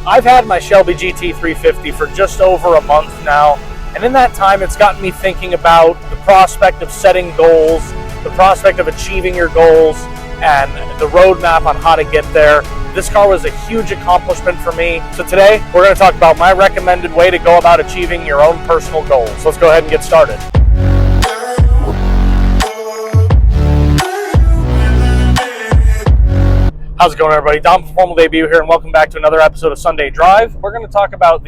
I've had my Shelby GT350 for just over a month now, and in that time it's gotten me thinking about the prospect of setting goals, the prospect of achieving your goals, and the roadmap on how to get there. This car was a huge accomplishment for me. So today we're going to talk about my recommended way to go about achieving your own personal goals. So let's go ahead and get started. How's it going, everybody? Dom from Formal Debut here, and welcome back to another episode of Sunday Drive. We're going to talk about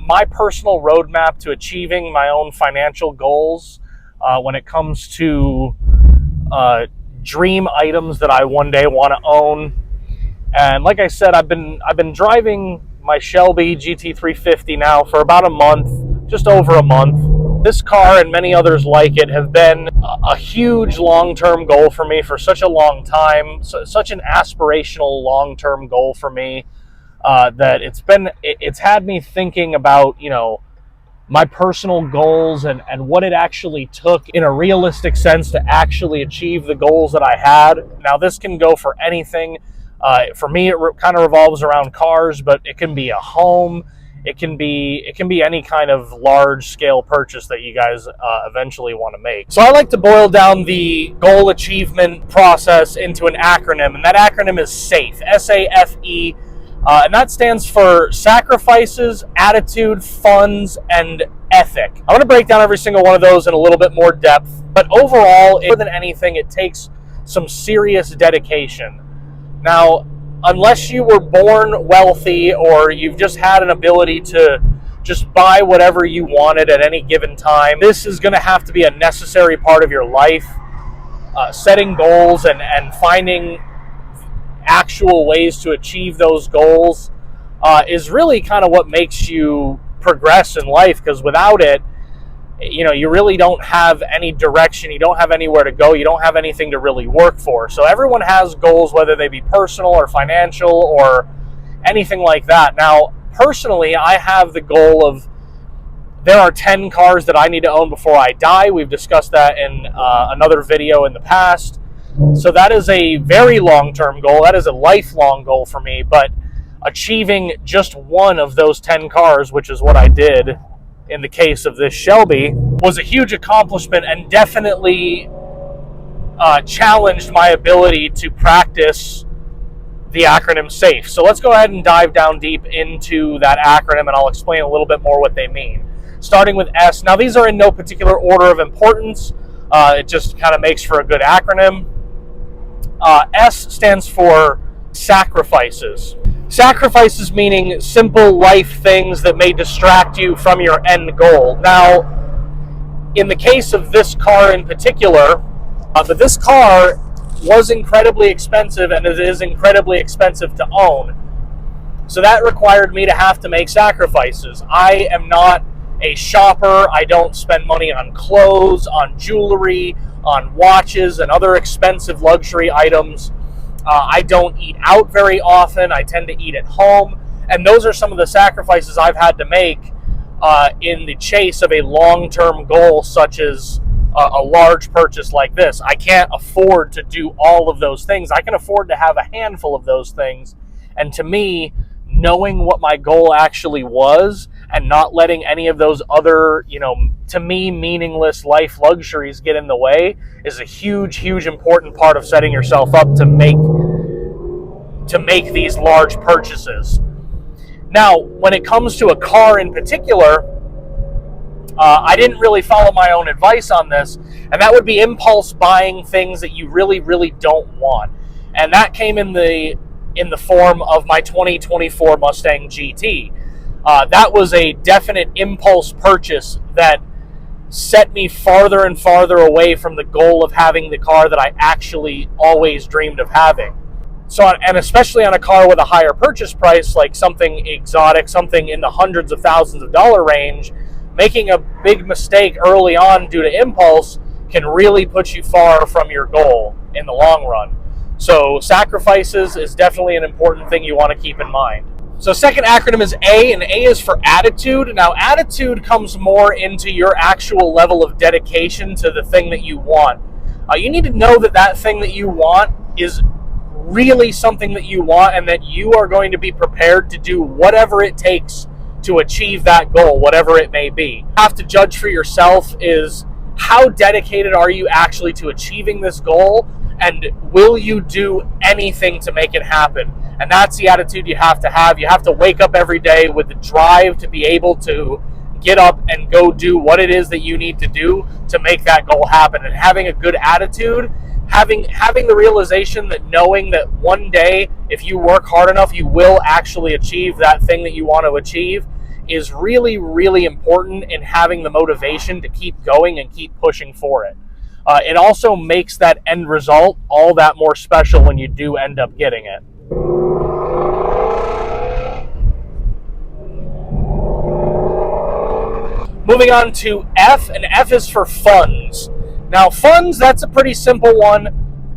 my personal roadmap to achieving my own financial goals when it comes to dream items that I one day want to own. And like I said, I've been driving my Shelby GT350 now for about a month, just over a month. This car and many others like it have been a huge long-term goal for me for such a long time, such an aspirational long-term goal for me that it's had me thinking about, my personal goals and what it actually took in a realistic sense to actually achieve the goals that I had. Now, this can go for anything. For me, it kind of revolves around cars, but it can be a home. It can be any kind of large-scale purchase that you guys eventually want to make. So I like to boil down the goal achievement process into an acronym, and that acronym is SAFE, S-A-F-E, and that stands for sacrifices, attitude, funds, and ethic. I'm going to break down every single one of those in a little bit more depth, but overall, more than anything, it takes some serious dedication. Now, unless you were born wealthy or you've just had an ability to just buy whatever you wanted at any given time, this is going to have to be a necessary part of your life. Setting goals and finding actual ways to achieve those goals is really kind of what makes you progress in life, because without it, you really don't have any direction, you don't have anywhere to go, you don't have anything to really work for. So everyone has goals, whether they be personal or financial or anything like that. Now, personally, I have the goal of, there are 10 cars that I need to own before I die. We've discussed that in another video in the past. So that is a very long-term goal. That is a lifelong goal for me, but achieving just one of those 10 cars, which is what I did in the case of this Shelby, was a huge accomplishment and definitely challenged my ability to practice the acronym SAFE. So let's go ahead and dive down deep into that acronym, and I'll explain a little bit more what they mean. Starting with S. Now, these are in no particular order of importance. It just kind of makes for a good acronym. S stands for sacrifices. Sacrifices meaning simple life things that may distract you from your end goal. Now, in the case of this car in particular, this car was incredibly expensive, and it is incredibly expensive to own. So that required me to have to make sacrifices. I am not a shopper. I don't spend money on clothes, on jewelry, on watches, and other expensive luxury items. I don't eat out very often. I tend to eat at home. And those are some of the sacrifices I've had to make in the chase of a long-term goal, such as a large purchase like this. I can't afford to do all of those things. I can afford to have a handful of those things. And to me, knowing what my goal actually was and not letting any of those other, to me, meaningless life luxuries get in the way is a huge, huge important part of setting yourself up to make these large purchases. Now, when it comes to a car in particular, I didn't really follow my own advice on this, and that would be impulse buying things that you really, really don't want. And that came in the form of my 2024 Mustang GT. That was a definite impulse purchase that set me farther and farther away from the goal of having the car that I actually always dreamed of having. So, and especially on a car with a higher purchase price, like something exotic, something in the hundreds of thousands of dollar range, making a big mistake early on due to impulse can really put you far from your goal in the long run. So sacrifices is definitely an important thing you want to keep in mind. So second acronym is A, and A is for attitude. Now, attitude comes more into your actual level of dedication to the thing that you want. You need to know that that thing that you want is really something that you want and that you are going to be prepared to do whatever it takes to achieve that goal, whatever it may be. You have to judge for yourself is how dedicated are you actually to achieving this goal, and will you do anything to make it happen? And that's the attitude you have to have. You have to wake up every day with the drive to be able to get up and go do what it is that you need to do to make that goal happen. And having a good attitude, having the realization that knowing that one day, if you work hard enough, you will actually achieve that thing that you want to achieve, is really, really important in having the motivation to keep going and keep pushing for it. It also makes that end result all that more special when you do end up getting it. Moving on to F, and F is for funds. Now, funds, that's a pretty simple one,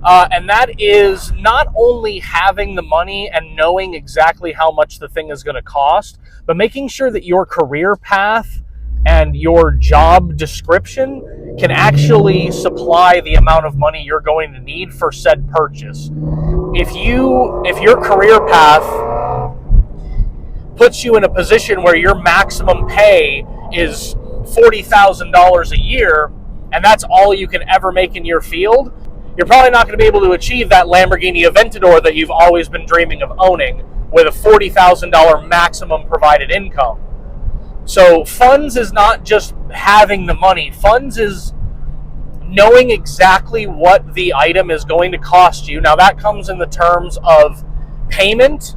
and that is not only having the money and knowing exactly how much the thing is going to cost, but making sure that your career path and your job description can actually supply the amount of money you're going to need for said purchase. If your career path puts you in a position where your maximum pay is $40,000 a year, and that's all you can ever make in your field, you're probably not going to be able to achieve that Lamborghini Aventador that you've always been dreaming of owning with a $40,000 maximum provided income. So funds is not just having the money. Funds is knowing exactly what the item is going to cost you. Now that comes in the terms of payment,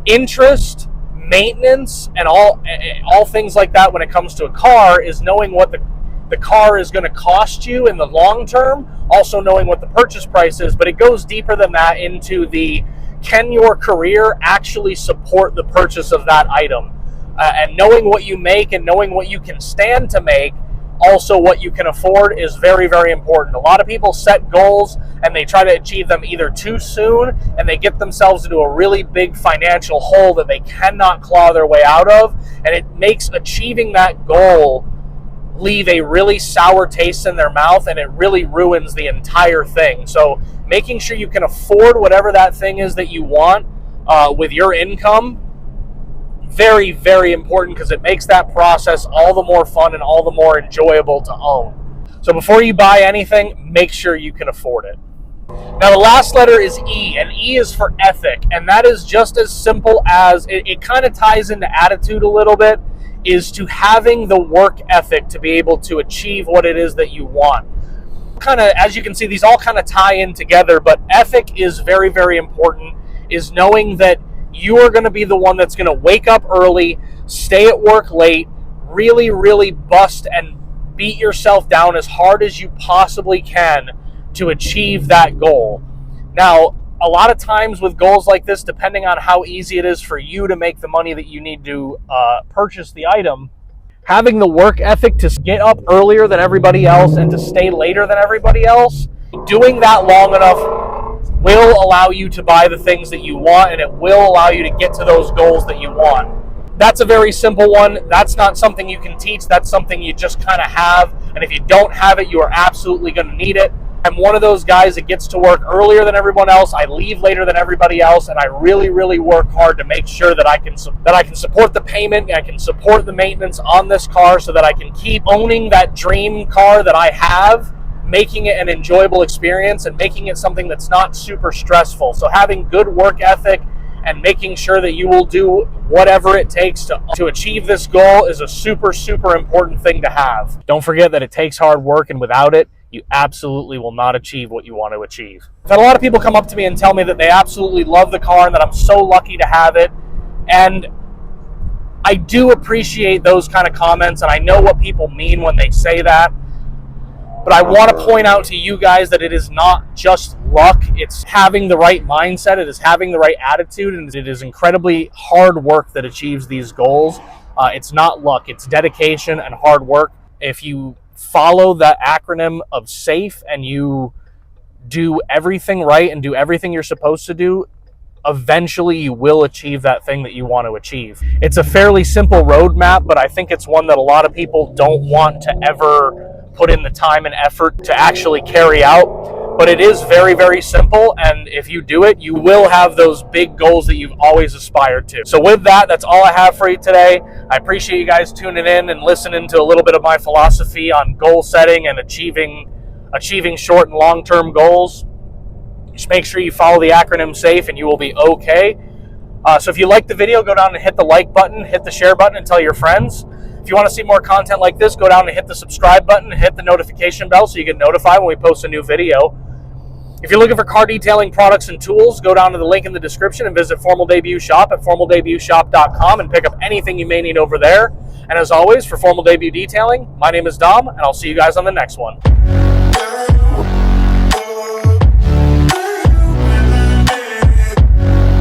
interest, maintenance, and all things like that. When it comes to a car, is knowing what the car is going to cost you in the long term, also knowing what the purchase price is. But it goes deeper than that into the, can your career actually support the purchase of that item? And knowing what you make and knowing what you can stand to make, also what you can afford, is very, very important. A lot of people set goals and they try to achieve them either too soon, and they get themselves into a really big financial hole that they cannot claw their way out of, and it makes achieving that goal leave a really sour taste in their mouth, and it really ruins the entire thing. So making sure you can afford whatever that thing is that you want with your income, very, very important, because it makes that process all the more fun and all the more enjoyable to own. So before you buy anything, make sure you can afford it. Now the last letter is E, and E is for ethic, and that is just as simple as, it kind of ties into attitude a little bit, is to having the work ethic to be able to achieve what it is that you want. Kind of, as you can see, these all kind of tie in together, but ethic is very, very important, is knowing that you are going to be the one that's going to wake up early, stay at work late, really, really bust and beat yourself down as hard as you possibly can to achieve that goal. Now, a lot of times with goals like this, depending on how easy it is for you to make the money that you need to purchase the item, having the work ethic to get up earlier than everybody else and to stay later than everybody else, doing that long enough will allow you to buy the things that you want, and it will allow you to get to those goals that you want. That's a very simple one. That's not something you can teach. That's something you just kind of have, and if you don't have it, you are absolutely going to need it. I'm one of those guys that gets to work earlier than everyone else. I leave later than everybody else, and I really, really work hard to make sure that I can support the payment, I can support the maintenance on this car, so that I can keep owning that dream car that I have, making it an enjoyable experience and making it something that's not super stressful. So having good work ethic and making sure that you will do whatever it takes to achieve this goal is a super, super important thing to have. Don't forget that it takes hard work, and without it, you absolutely will not achieve what you want to achieve. I've had a lot of people come up to me and tell me that they absolutely love the car and that I'm so lucky to have it. And I do appreciate those kind of comments, and I know what people mean when they say that. But I want to point out to you guys that it is not just luck. It's having the right mindset. It is having the right attitude, and it is incredibly hard work that achieves these goals. It's not luck. It's dedication and hard work. If you follow that acronym of SAFE and you do everything right and do everything you're supposed to do, eventually you will achieve that thing that you want to achieve. It's a fairly simple roadmap, but I think it's one that a lot of people don't want to ever put in the time and effort to actually carry out. But it is very, very simple, and if you do it, you will have those big goals that you've always aspired to. So with that, that's all I have for you today. I appreciate you guys tuning in and listening to a little bit of my philosophy on goal setting and achieving short and long-term goals. Just make sure you follow the acronym SAFE and you will be okay. So if you like the video, go down and hit the like button, hit the share button, and tell your friends. If you want to see more content like this, go down and hit the subscribe button, hit the notification bell so you get notified when we post a new video. If you're looking for car detailing products and tools, go down to the link in the description and visit Formal Debut Shop at formaldebushop.com and pick up anything you may need over there. And as always, for Formal Debut Detailing, my name is Dom, and I'll see you guys on the next one.